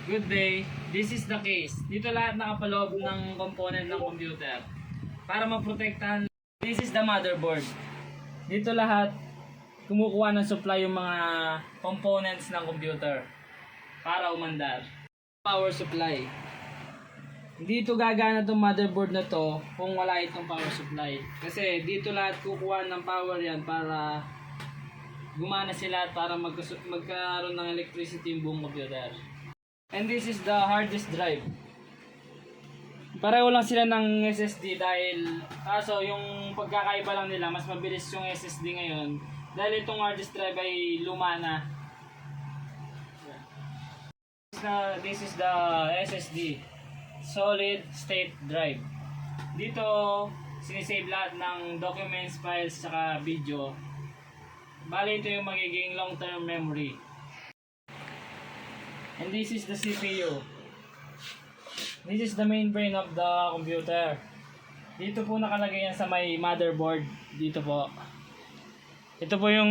Good day. This is the case. Dito lahat nakapaloob ng component ng computer. Para maprotektahan, this is the motherboard. Dito lahat kumukuha ng supply yung mga components ng computer para umandar. Power supply. Hindi ito gagana itong motherboard na to kung wala itong power supply. Kasi dito lahat kukuha ng power yan para gumana sila at para magkaroon ng electricity yung buong computer. And this is the hard disk drive. Pareho lang sila ng SSD dahil kaso yung pagkakaiba lang nila, mas mabilis yung SSD ngayon dahil itong hard disk drive ay luma na. This is the SSD, solid state drive. Dito sinisave lahat ng documents, files, saka video. Bali ito yung magiging long term memory. And this is the CPU. This is the main brain of the computer. Dito po nakalagay yan sa may motherboard. Dito po. Ito po yung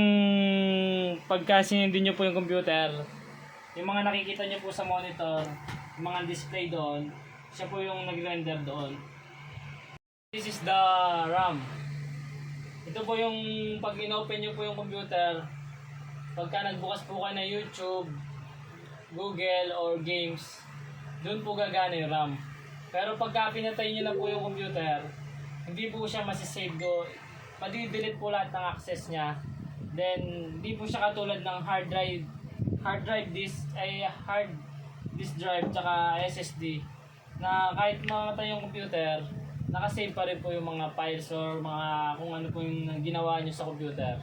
pagkasinindi nyo po yung computer. Yung mga nakikita nyo po sa monitor, yung mga display doon, siya po yung nag-render doon. This is the RAM. Ito po yung pag in-open nyo po yung computer, pagka nagbukas po kayo ng YouTube, Google or games, doon po gagana yung RAM. Pero pagka pinatay nyo na po yung computer, hindi po siya masisave do. Madi-delete po lahat ng access niya. Then hindi po siya katulad ng hard drive disk drive tsaka SSD na kahit mamatay yung computer, nakasave pa rin po yung mga files or mga kung ano po yung ginawa nyo sa computer.